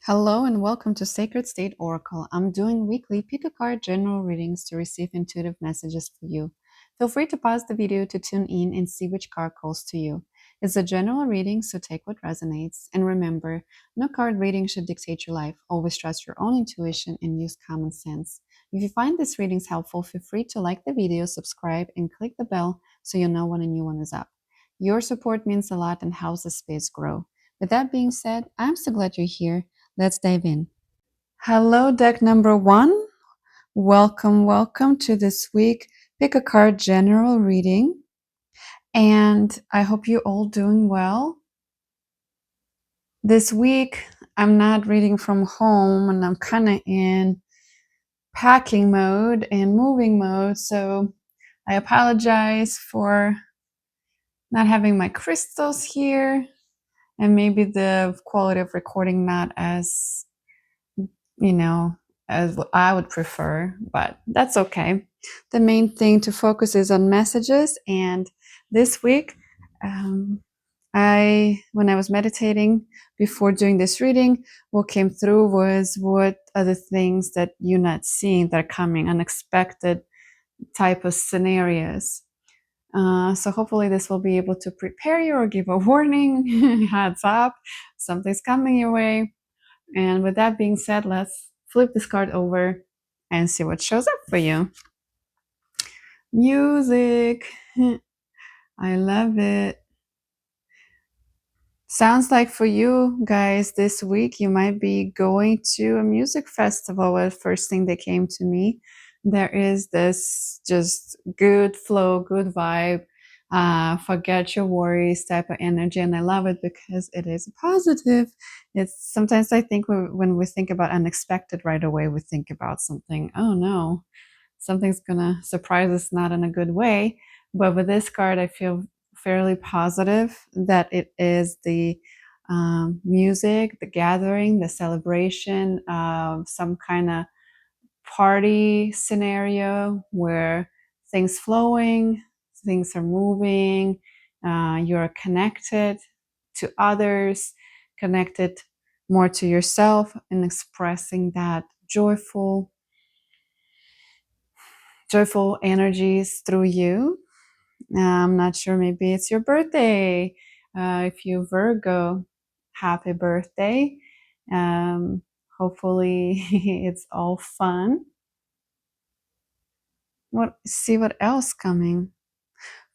Hello and welcome to Sacred State Oracle. I'm doing weekly pick a card general readings to receive intuitive messages for you. Feel free to pause the video to tune in and see which card calls to you. It's a general reading, so take what resonates. And remember, no card reading should dictate your life. Always trust your own intuition and use common sense. If you find these readings helpful, feel free to like the video, subscribe, and click the bell so you'll know when a new one is up. Your support means a lot and helps the space grow. With that being said, I'm so glad you're here. Let's dive in. Hello, deck number one. Welcome to this week Pick a Card general reading. And I hope you're all doing well. This week, I'm not reading from home and I'm kind of in packing mode and moving mode. So I apologize for not having my crystals here and maybe the quality of recording not as as what I would prefer, but that's okay. The main thing to focus is on messages. And this week, when I was meditating before doing this reading, what came through was what are the things that you're not seeing that are coming, unexpected type of scenarios. So hopefully this will be able to prepare you or give a warning, heads up, something's coming your way. And with that being said, let's flip this card over and see what shows up for you. Music. I love it. Sounds like for you guys this week, you might be going to a music festival. The first thing that came to me, there is this just good flow, good vibe, forget your worries type of energy. And I love it because it is positive. It's sometimes I think when we think about unexpected right away, we think about something, oh no, something's gonna surprise us, not in a good way. But with this card, I feel fairly positive that it is the music, the gathering, the celebration of some kind of party scenario where things flowing, things are moving, you're connected to others, connected more to yourself, and expressing that joyful energies through you. I'm not sure, maybe it's your birthday. If you Virgo, happy birthday. Hopefully it's all fun. See what else coming.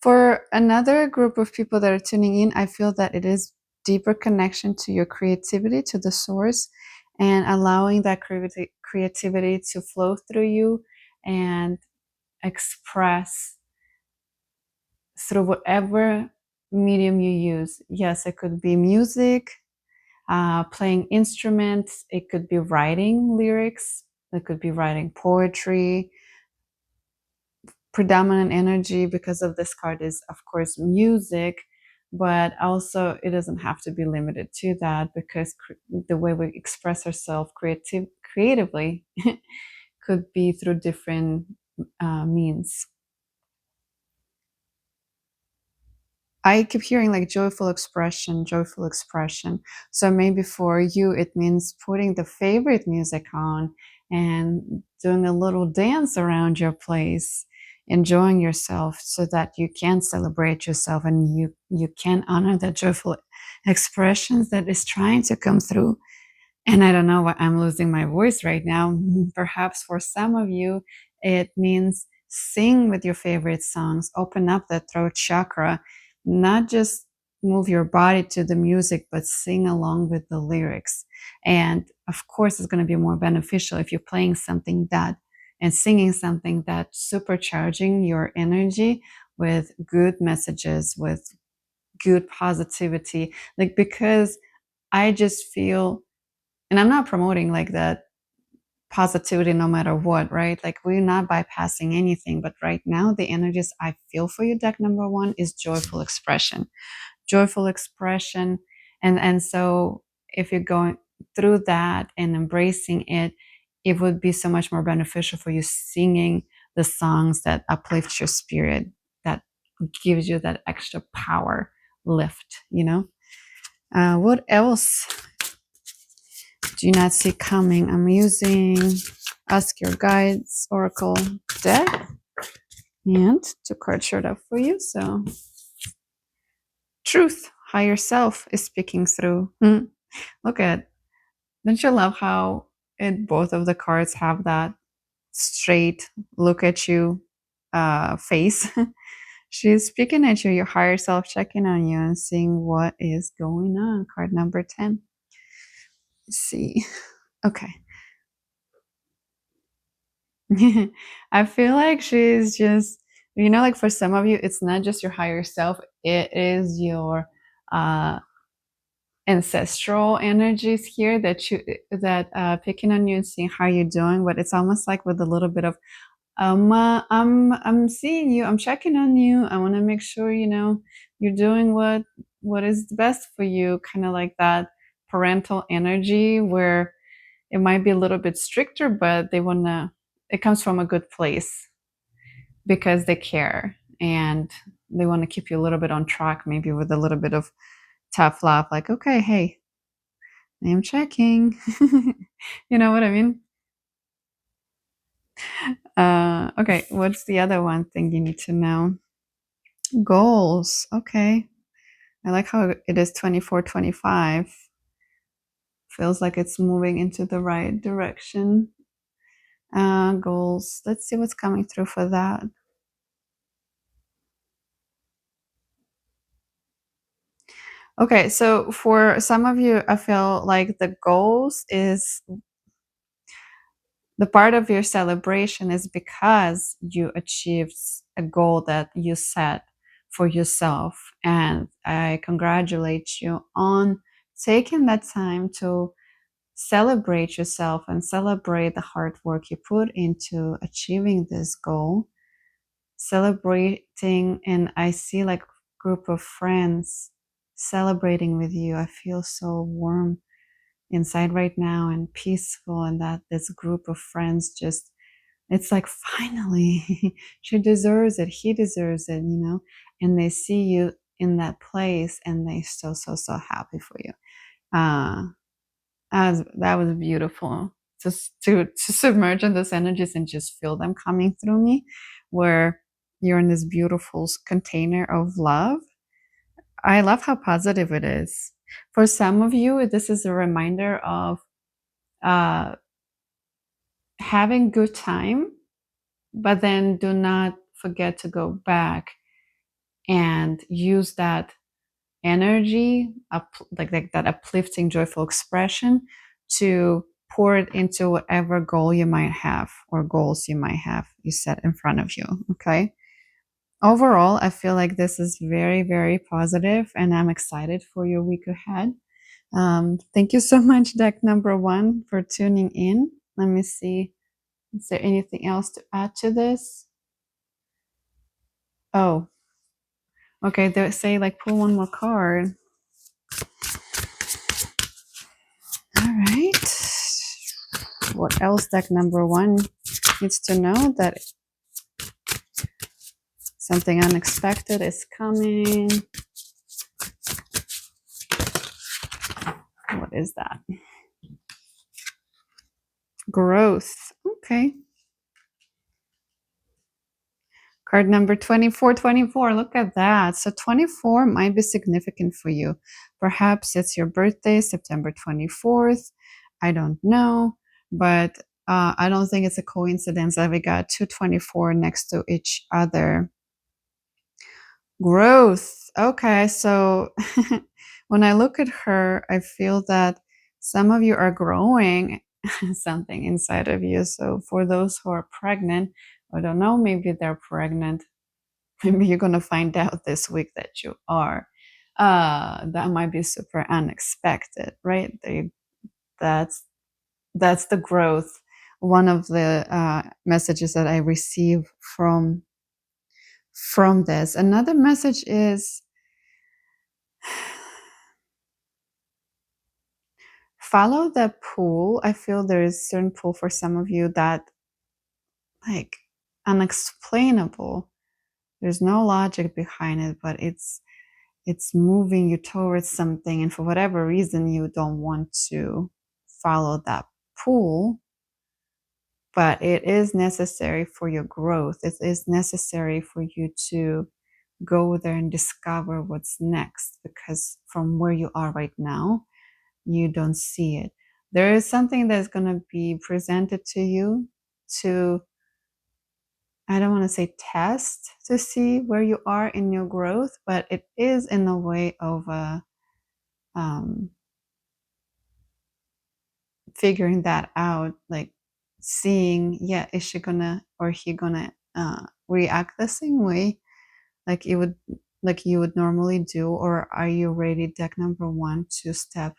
For another group of people that are tuning in, I feel that it is deeper connection to your creativity, to the source, and allowing that creativity to flow through you and express through whatever medium you use. Yes, it could be music, playing instruments, it could be writing lyrics, it could be writing poetry. Predominant energy because of this card is, of course, music, but also it doesn't have to be limited to that, because the way we express ourselves creatively could be through different means. I keep hearing like joyful expression. So maybe for you, it means putting the favorite music on and doing a little dance around your place, enjoying yourself so that you can celebrate yourself and you can honor that joyful expressions that is trying to come through. And I don't know why I'm losing my voice right now. Perhaps for some of you, it means sing with your favorite songs, open up that throat chakra, not just move your body to the music, but sing along with the lyrics. And of course, it's going to be more beneficial if you're playing something that and singing something that supercharging your energy with good messages, with good positivity. Like, because I just feel, and I'm not promoting like that positivity no matter what, right? Like, we're not bypassing anything, but right now the energies I feel for you, deck number one, is joyful expression. And so if you're going through that and embracing it, it would be so much more beneficial for you singing the songs that uplift your spirit, that gives you that extra power lift. What else do not see coming. I'm using Ask Your Guides Oracle deck, and two cards showed up for you. So, truth, higher self is speaking through. Look at, don't you love how both of the cards have that straight look at you face? She's speaking at you, your higher self checking on you and seeing what is going on. Card number 10. Let's see. Okay. I feel like she's just, like for some of you, it's not just your higher self, it is your uh, ancestral energies here that picking on you and seeing how you're doing. But it's almost like with a little bit of I'm seeing you, I'm checking on you. I want to make sure you're doing what is the best for you. Kind of like that parental energy where it might be a little bit stricter, but they want to. It comes from a good place because they care and they want to keep you a little bit on track, maybe with a little bit of tough love, like, okay, hey, I'm checking. You know what I mean? Okay, what's the other one thing you need to know? Goals. Okay. I like how it is 24-25. Feels like it's moving into the right direction. Goals. Let's see what's coming through for that. Okay, so for some of you, I feel like the goals is the part of your celebration is because you achieved a goal that you set for yourself. And I congratulate you on taking that time to celebrate yourself and celebrate the hard work you put into achieving this goal. Celebrating, and I see like group of friends celebrating with you. I feel so warm inside right now and peaceful, and that this group of friends just, it's like finally she deserves it, he deserves it, and they see you in that place and they so happy for you. That was beautiful, just to submerge in those energies and just feel them coming through me, where you're in this beautiful container of love. I love how positive it is. For some of you, this is a reminder of uh, having good time, but then do not forget to go back and use that energy, like that uplifting, joyful expression, to pour it into whatever goal you might have or goals you might have you set in front of you. Okay. Overall, I feel like this is very, very positive, and I'm excited for your week ahead. Thank you so much, deck number 1, for tuning in. Let me see. Is there anything else to add to this? Oh, okay. They say like pull one more card. All right. What else deck number 1 needs to know? That something unexpected is coming. What is that? Growth. Okay. Card number 2424. Look at that. So 24 might be significant for you. Perhaps it's your birthday, September 24th. I don't know. But I don't think it's a coincidence that we got 224 next to each other. Growth. Okay. So when I look at her, I feel that some of you are growing something inside of you. So for those who are pregnant, I don't know, maybe they're pregnant. Maybe you're going to find out this week that you are. That might be super unexpected, right? That's the growth. One of the messages that I receive from this. Another message is follow the pull. I feel there is a certain pull for some of you that, like, unexplainable. There's no logic behind it, but it's moving you towards something, and for whatever reason you don't want to follow that pull, but it is necessary for your growth. It is necessary for you to go there and discover what's next, because from where you are right now, you don't see it. There is something that's going to be presented to you to, I don't want to say test, to see where you are in your growth, but it is in a way of um, figuring that out, like seeing, yeah, is she gonna or he gonna react the same way like it would, like you would normally do, or are you ready, deck number one, to step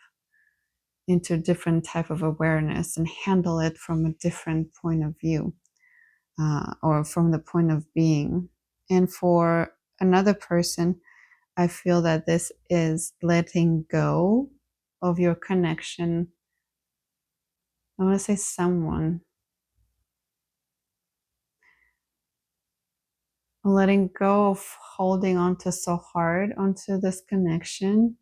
into a different type of awareness and handle it from a different point of view, or from the point of being. And for another person, I feel that this is letting go of your connection. I want to say someone, letting go of holding on to so hard onto this connection.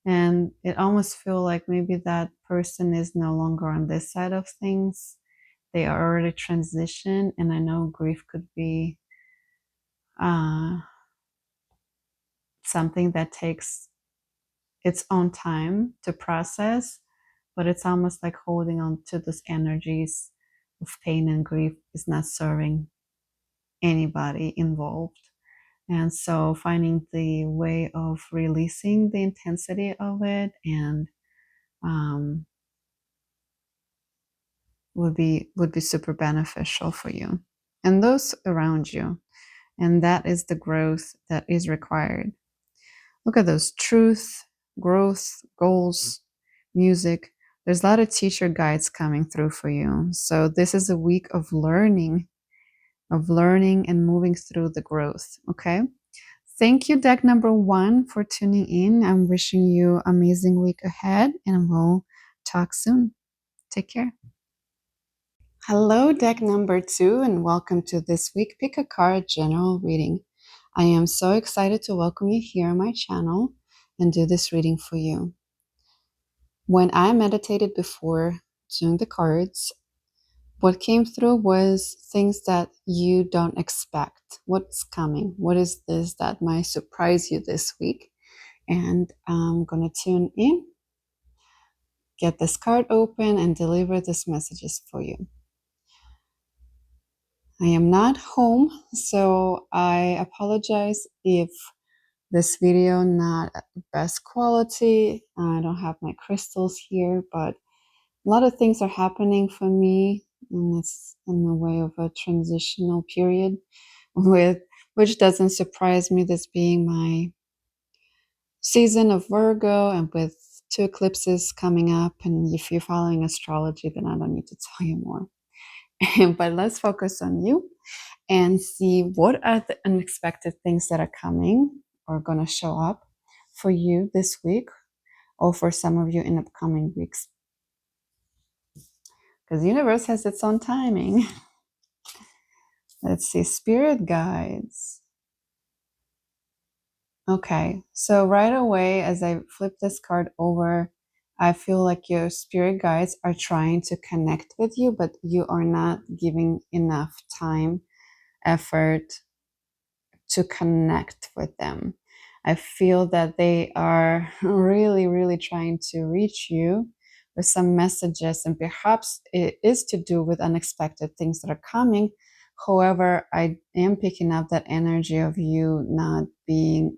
And it almost feel like maybe that person is no longer on this side of things. They are already transitioned. And I know grief could be uh, something that takes its own time to process, but it's almost like holding on to those energies of pain and grief is not serving anybody involved. And so finding the way of releasing the intensity of it and um, would be super beneficial for you and those around you. And that is the growth that is required. Look at those: truth, growth, goals, music. There's a lot of teacher guides coming through for you. So this is a week of learning and moving through the growth. Okay. Thank you, deck number one, for tuning in. I'm wishing you an amazing week ahead, and we'll talk soon. Take care. Hello, deck number two, and welcome to this week Pick a Card general reading. I am so excited to welcome you here on my channel and do this reading for you. When I meditated before doing the cards, what came through was things that you don't expect. What's coming? What is this that might surprise you this week? And I'm going to tune in, get this card open, and deliver these messages for you. I am not home, so I apologize if this video not best quality. I don't have my crystals here, but a lot of things are happening for me, and it's in the way of a transitional period, with which doesn't surprise me, this being my season of Virgo and with two eclipses coming up. And if you're following astrology, then I don't need to tell you more. But let's focus on you and see what are the unexpected things that are coming or going to show up for you this week, or for some of you in upcoming weeks. Because the universe has its own timing. Let's see, spirit guides. Okay, so right away, as I flip this card over, I feel like your spirit guides are trying to connect with you, but you are not giving enough time, effort to connect with them. I feel that they are really, really trying to reach you with some messages, and perhaps it is to do with unexpected things that are coming. However, I am picking up that energy of you not being,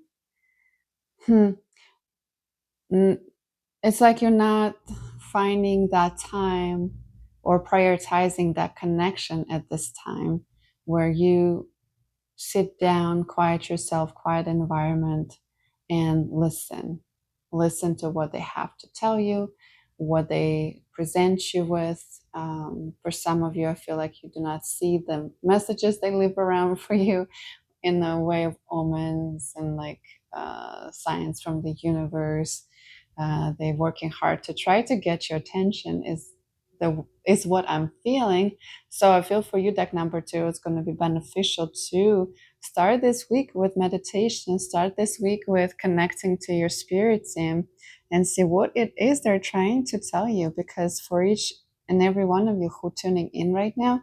it's like you're not finding that time or prioritizing that connection at this time, where you sit down, quiet yourself, quiet environment, and listen. Listen to what they have to tell you, what they present you with. For some of you, I feel like you do not see the messages they leave around for you in the way of omens and like signs from the universe. They're working hard to try to get your attention. Is the is what I'm feeling. So I feel for you, deck number two, it's going to be beneficial to start this week with meditation, start this week with connecting to your spirit team and see what it is they're trying to tell you. Because for each and every one of you who tuning in right now,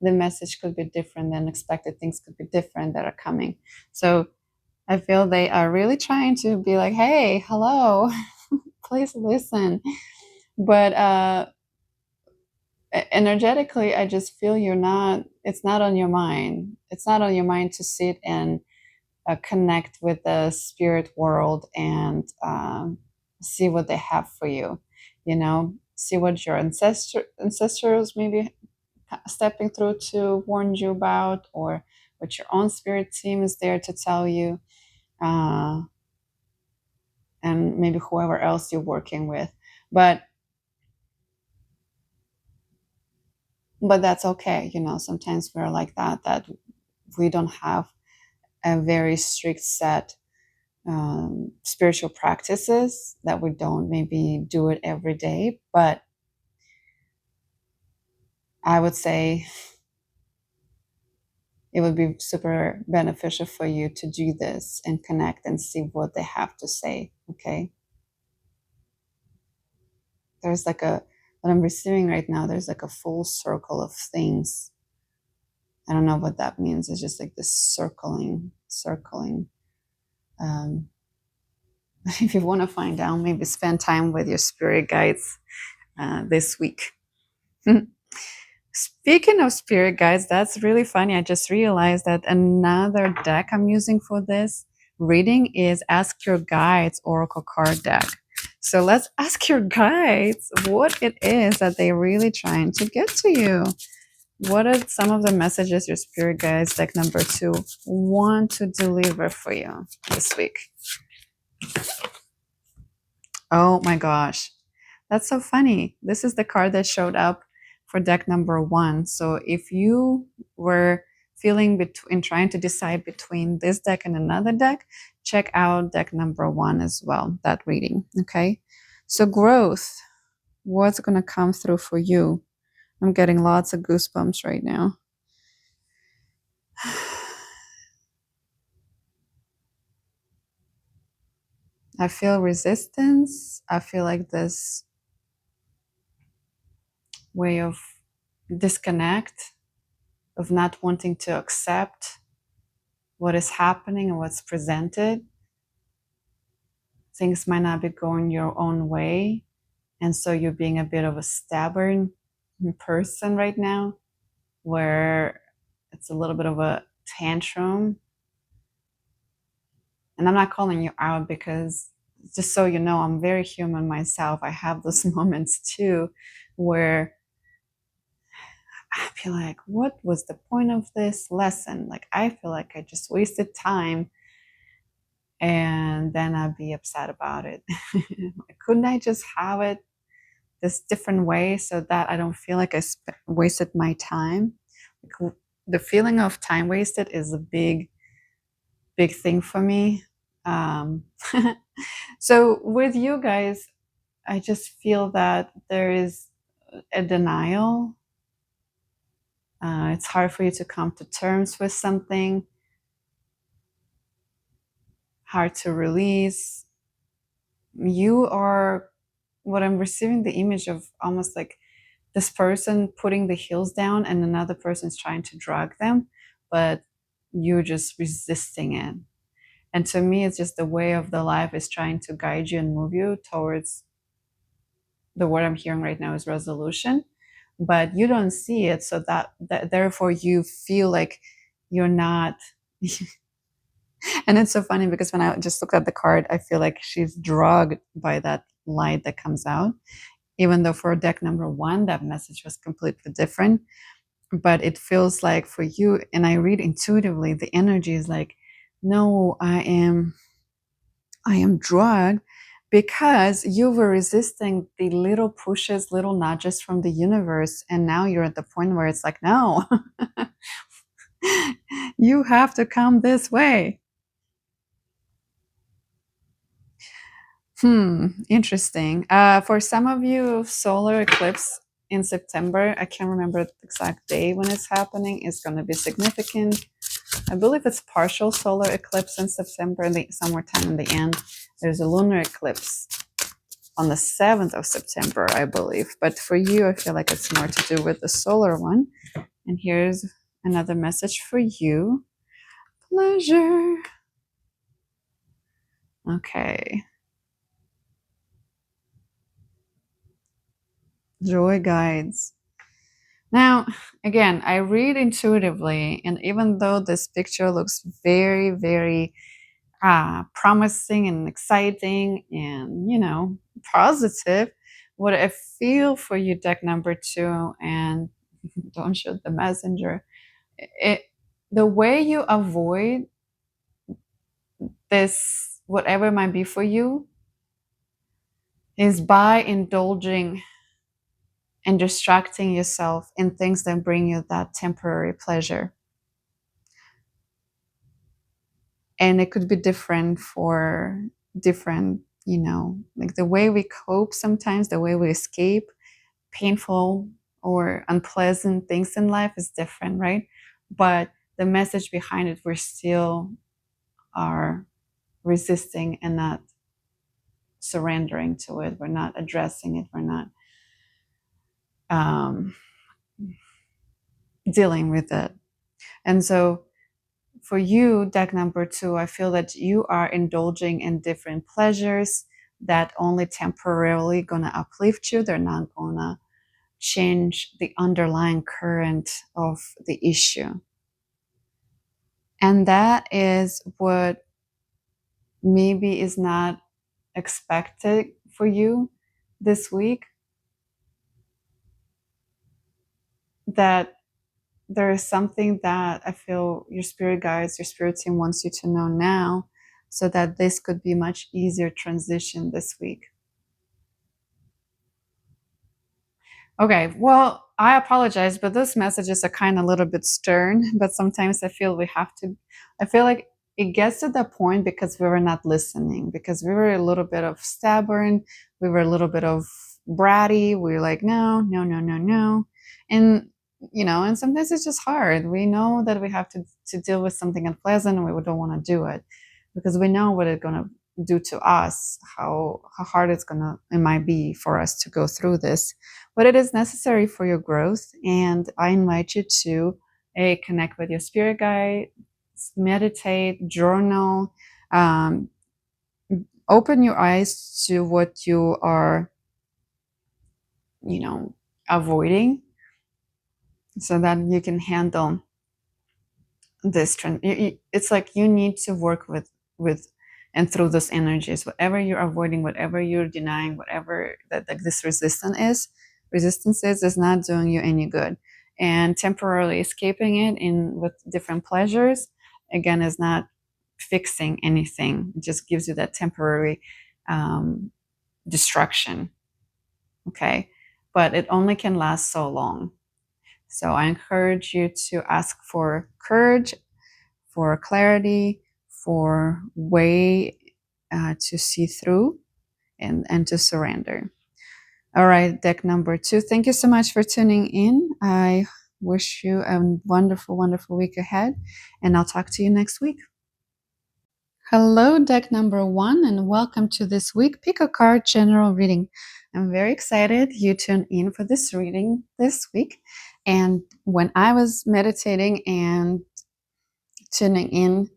the message could be different than expected. Things could be different that are coming. So I feel they are really trying to be like, hey, hello, please listen. But energetically, I just feel it's not on your mind. It's not on your mind to sit and connect with the spirit world and see what they have for you. See what your ancestors maybe stepping through to warn you about, or what your own spirit team is there to tell you, uh, and maybe whoever else you're working with. But that's okay. Sometimes we're like that we don't have a very strict set spiritual practices, that we don't maybe do it every day. But I would say it would be super beneficial for you to do this and connect and see what they have to say. Okay. There's like what I'm receiving right now, there's like a full circle of things. I don't know what that means. It's just like this circling. Um, if you want to find out, maybe spend time with your spirit guides this week. Speaking of spirit guides, that's really funny. I just realized that another deck I'm using for this reading is Ask Your Guides Oracle card deck. So let's ask your guides what it is that they're really trying to get to you. What are some of the messages your spirit guides, deck number two, want to deliver for you this week? Oh my gosh. That's so funny. This is the card that showed up for deck number one. So if you were feeling between trying to decide between this deck and another deck, check out deck number one as well, that reading. Okay. So growth, what's going to come through for you? I'm getting lots of goosebumps right now. I feel resistance. I feel like this way of disconnect, of not wanting to accept what is happening and what's presented. Things might not be going your own way. And so you're being a bit of a stubborn person right now, where it's a little bit of a tantrum. And I'm not calling you out, because just so you know, I'm very human myself. I have those moments too, where I feel like, what was the point of this lesson? Like, I feel like I just wasted time, and then I'd be upset about it. Couldn't I just have it this different way so that I don't feel like I wasted my time? Like, the feeling of time wasted is a big thing for me. So with you guys, I just feel that there is a denial. It's hard for you to come to terms with something, hard to release. You are, what I'm receiving, the image of almost like this person putting the heels down and another person's trying to drag them, but you're just resisting it. And to me, it's just the way of the life is trying to guide you and move you towards, the word I'm hearing right now is resolution, but you don't see it. So that therefore you feel like you're not. And it's so funny, because when I just look at the card, I feel like she's drugged by that light that comes out, even though for deck number one, that message was completely different. But it feels like for you, and I read intuitively, the energy is like, no, I am drugged, because you were resisting the little pushes, little nudges from the universe. And now you're at the point where it's like, no, you have to come this way. Interesting. For some of you, solar eclipse in September. I can't remember the exact day when it's happening. It's going to be significant. I believe it's partial solar eclipse in September, somewhere time in the end. There's a lunar eclipse on the 7th of September, I believe. But for you, I feel like it's more to do with the solar one. And here's another message for you. Pleasure. Okay. Joy guides. Now, again, I read intuitively, and even though this picture looks very, very promising and exciting and, positive, what I feel for you, deck number 2, and don't shoot the messenger, the way you avoid this, whatever it might be for you, is by indulging and distracting yourself in things that bring you that temporary pleasure. And it could be different for different, like the way we cope sometimes, the way we escape painful or unpleasant things in life is different, right? But the message behind it, we're still are resisting and not surrendering to it. We're not addressing it. We're not um, dealing with it. And so for you, deck number 2, I feel that you are indulging in different pleasures that only temporarily gonna uplift you. They're not gonna change the underlying current of the issue. And that is what maybe is not expected for you this week. That there is something that I feel your spirit guides, your spirit team wants you to know now, so that this could be much easier transition this week. Okay, well, I apologize, but those messages are kind of a little bit stern, but sometimes I feel I feel like it gets to that point because we were not listening, because we were a little bit of stubborn, we were a little bit of bratty, we were like, no, no, no, no, no. And, and sometimes it's just hard. We know that we have to deal with something unpleasant and we don't want to do it because we know what it's going to do to us, how hard it might be for us to go through this, but it is necessary for your growth. And I invite you to connect with your spirit guide, meditate, journal, open your eyes to what you are, avoiding, so that you can handle this trend. It's like you need to work with and through those energies, whatever you're avoiding, whatever you're denying, whatever that like this resistance is not doing you any good. And temporarily escaping it in with different pleasures, again, is not fixing anything. It just gives you that temporary distraction. Okay, but it only can last so long. So I encourage you to ask for courage, for clarity, for way to see through and to surrender. All right, deck number 2. Thank you so much for tuning in. I wish you a wonderful, wonderful week ahead, and I'll talk to you next week. Hello, deck number 1, and welcome to this week Pick a Card General Reading. I'm very excited you tuned in for this reading this week. And when I was meditating and tuning in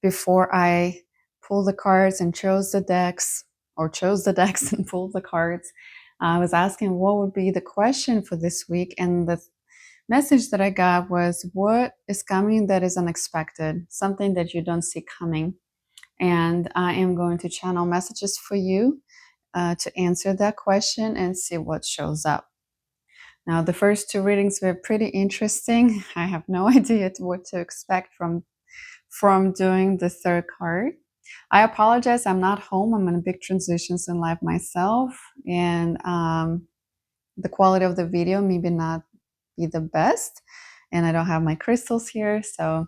before I pulled the cards and chose the decks and pulled the cards, I was asking what would be the question for this week. And the message that I got was, what is coming that is unexpected, something that you don't see coming. And I am going to channel messages for you to answer that question and see what shows up. Now, the first 2 readings were pretty interesting. I have no idea what to expect from doing the 3rd card. I apologize, I'm not home. I'm in big transitions in life myself, and the quality of the video maybe not be the best, and I don't have my crystals here, so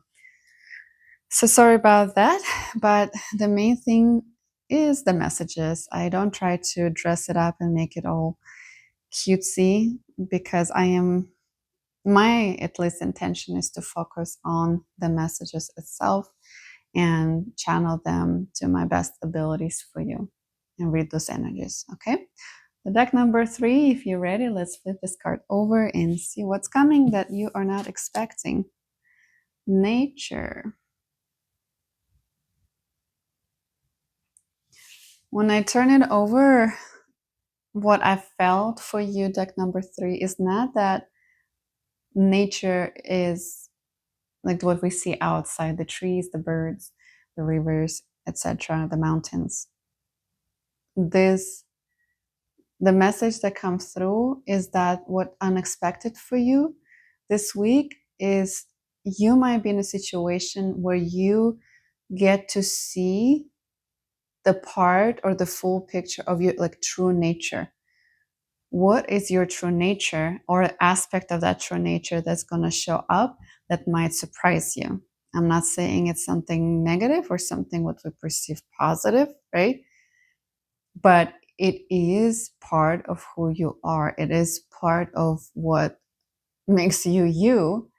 sorry about that. But the main thing is the messages. I don't try to dress it up and make it all cutesy. because I am, my at least intention is to focus on the messages itself and channel them to my best abilities for you and read those energies. Okay. The deck number 3, if you're ready, let's flip this card over and see what's coming that you are not expecting. Nature. When I turn it over, what I felt for you, deck number 3, is not that nature is like what we see outside, the trees, the birds, the rivers, etc., the mountains. This, the message that comes through is that what unexpected for you this week is you might be in a situation where you get to see the part or the full picture of your like true nature. What is your true nature or aspect of that true nature that's going to show up that might surprise you? I'm not saying it's something negative or something what we perceive positive, right? But it is part of who you are. It is part of what makes you you,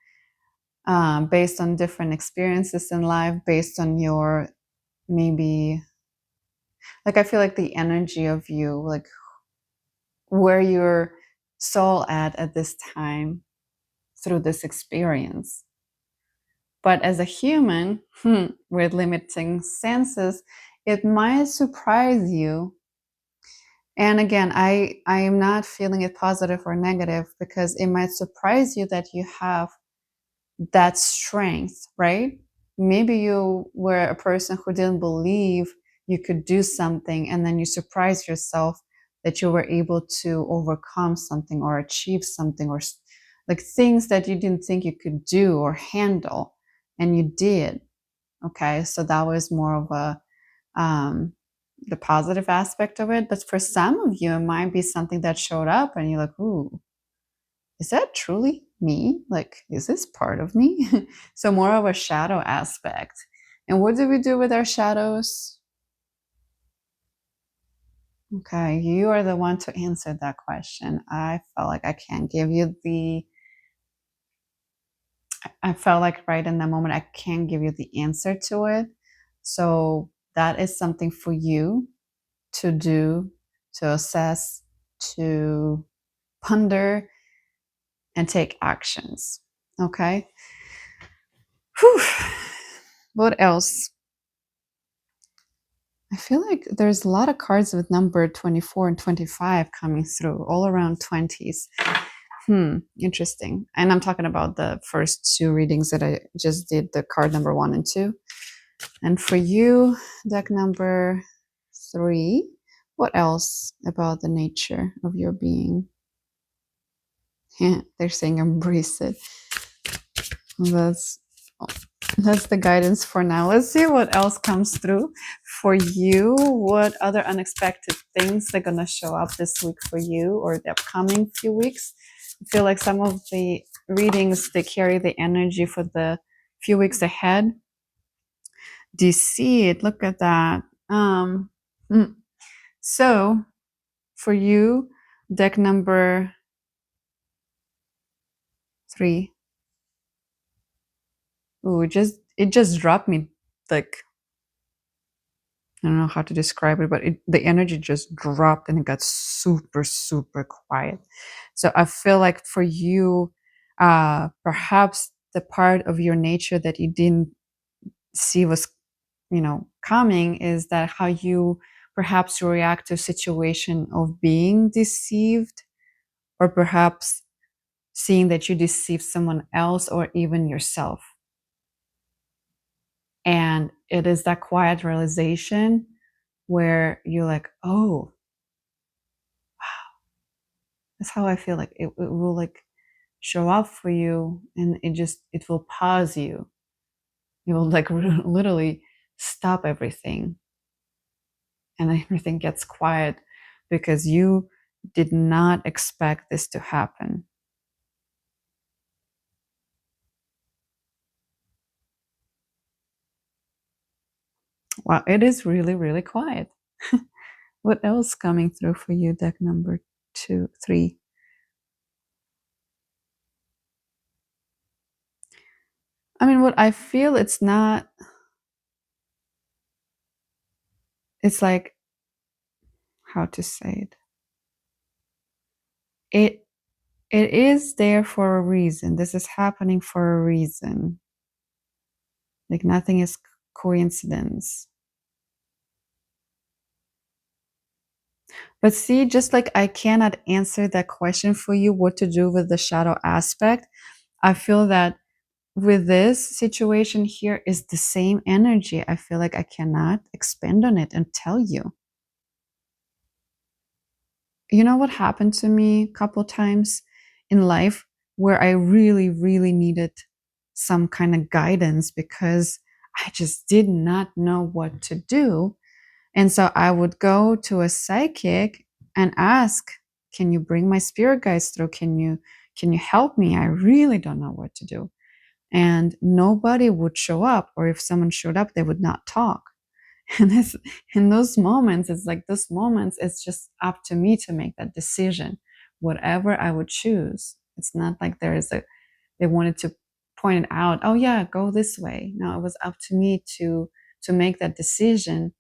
based on different experiences in life, based on your maybe, like, I feel like the energy of you, like where your soul at this time through this experience. But as a human with limiting senses, it might surprise you. And again, I am not feeling it positive or negative because it might surprise you that you have that strength, right? Maybe you were a person who didn't believe you could do something, and then you surprise yourself that you were able to overcome something or achieve something, or like things that you didn't think you could do or handle, and you did. Okay, so that was more of a the positive aspect of it. But for some of you, it might be something that showed up, and you're like, "Ooh, is that truly me? Like, is this part of me?" So more of a shadow aspect. And what do we do with our shadows? Okay, you are the one to answer that question. I felt like I can't give you the, I felt like right in that moment, I can't give you the answer to it. So that is something for you to do, to assess, to ponder, and take actions. Okay? Whew. What else? I feel like there's a lot of cards with number 24 and 25 coming through, all around 20s. Interesting. And I'm talking about the first 2 readings that I just did, the card number 1 and 2. And for you, deck number 3, what else about the nature of your being? Yeah, they're saying embrace it. That's that's the guidance for now. Let's see what else comes through for you. What other unexpected things are going to show up this week for you or the upcoming few weeks? I feel like some of the readings, they carry the energy for the few weeks ahead. Do you see it? Look at that. So for you, deck number 3. Ooh, it just dropped me, like, I don't know how to describe it, but the energy just dropped and it got super, super quiet. So I feel like for you, perhaps the part of your nature that you didn't see was, coming, is that how you perhaps react to a situation of being deceived, or perhaps seeing that you deceived someone else or even yourself. And it is that quiet realization where you're like, oh, that's how I feel like it will like show up for you, and it will pause you. It will like literally stop everything, and everything gets quiet because you did not expect this to happen. Wow, it is really, really quiet. What else coming through for you, deck number 2, 3? I mean, what I feel, it's like, how to say it? It it is there for a reason. This is happening for a reason. Like nothing is coincidence. But see, just like I cannot answer that question for you, what to do with the shadow aspect, I feel that with this situation here is the same energy. I feel like I cannot expand on it and tell you. You know what happened to me a couple times in life where I really, really needed some kind of guidance because I just did not know what to do. And so I would go to a psychic and ask, can you bring my spirit guides through? Can you help me? I really don't know what to do. And nobody would show up, or if someone showed up, they would not talk. And it's, in those moments, it's like those moments, it's just up to me to make that decision, whatever I would choose. It's not like they wanted to point it out, oh yeah, go this way. No, it was up to me to make that decision.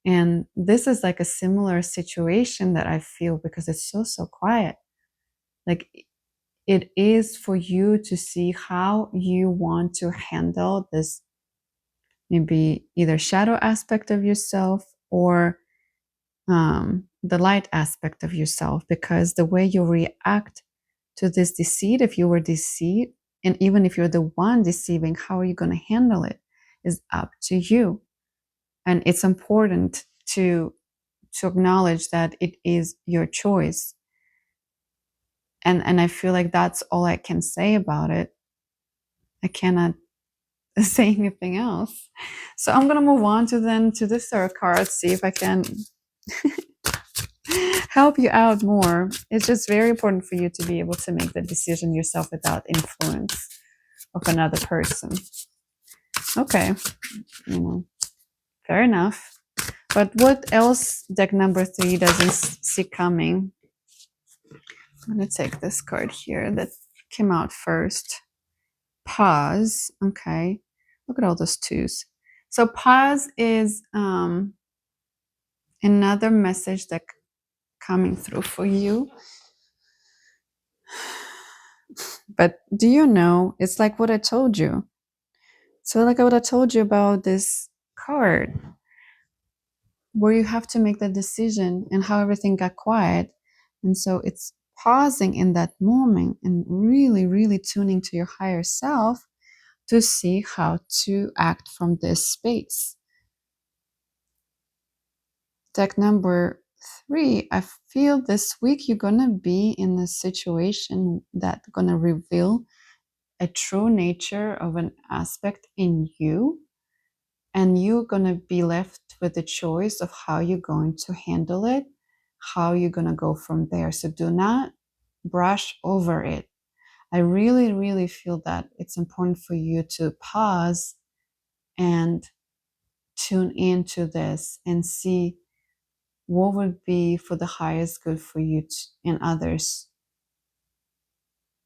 And this is like a similar situation that I feel because it's so, so quiet. Like it is for you to see how you want to handle this, maybe either shadow aspect of yourself or the light aspect of yourself, because the way you react to this deceit, if you were deceived, and even if you're the one deceiving, how are you going to handle it is up to you. And it's important to acknowledge that it is your choice. And I feel like that's all I can say about it. I cannot say anything else. So I'm gonna move on to the third card, see if I can help you out more. It's just very important for you to be able to make the decision yourself without influence of another person. Okay, you know, fair enough. But what else deck number 3 doesn't see coming? I'm gonna take this card here that came out first. Pause. Okay. Look at all those twos. So pause is another message that coming through for you. But do you know, it's like what I told you. So like what I told you about this card, where you have to make the decision and how everything got quiet. And so it's pausing in that moment and really, really tuning to your higher self to see how to act from this space. Deck number 3, I feel this week you're gonna be in a situation that's gonna reveal a true nature of an aspect in you, and you're gonna be left with the choice of how you're going to handle it, how you're gonna go from there. So do not brush over it. I really, really feel that it's important for you to pause and tune into this and see what would be for the highest good for you and others,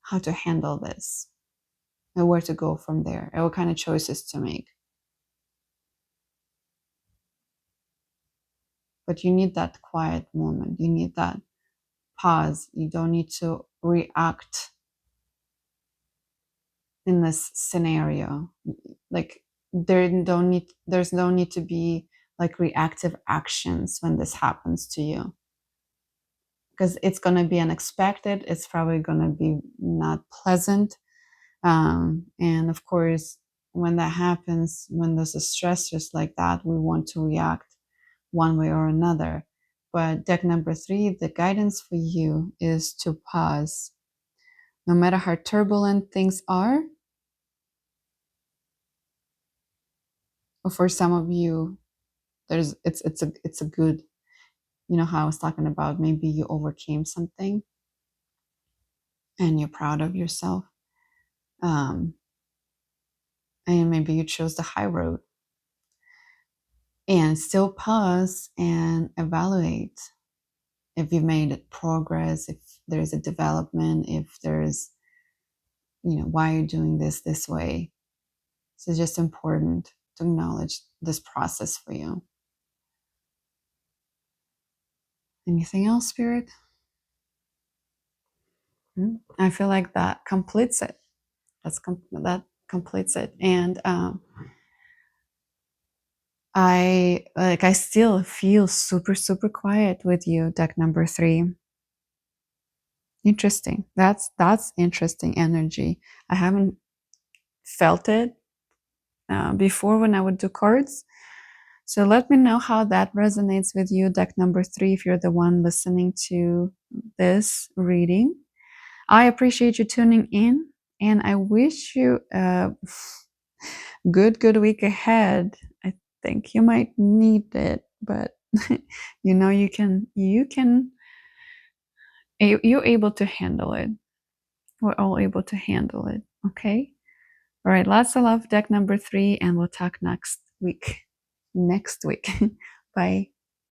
how to handle this and where to go from there and what kind of choices to make. But you need that quiet moment, you need that pause. You don't need to react in this scenario. Like there's no need to be like reactive actions when this happens to you, because it's going to be unexpected, it's probably going to be not pleasant. And of course, when that happens, when there's a stressors like that, we want to react one way or another. But deck number 3, the guidance for you is to pause. No matter how turbulent things are, or for some of you, it's a good, you know how I was talking about, maybe you overcame something and you're proud of yourself. Um, and maybe you chose the high road, and still pause and evaluate if you've made progress, if there's a development, if there's, why you're doing this way. So it's just important to acknowledge this process for you. Anything else, Spirit? I feel like that completes it. That completes it. And I still feel super, super quiet with you, deck number 3. Interesting. That's interesting energy. I haven't felt it before when I would do cards. So let me know how that resonates with you, deck number 3, if you're the one listening to this reading. I appreciate you tuning in, and I wish you a good week ahead. I think you might need it, but you're able to handle it. We're all able to handle it. Okay. All right. Lots of love, deck number 3, and we'll talk next week. Bye.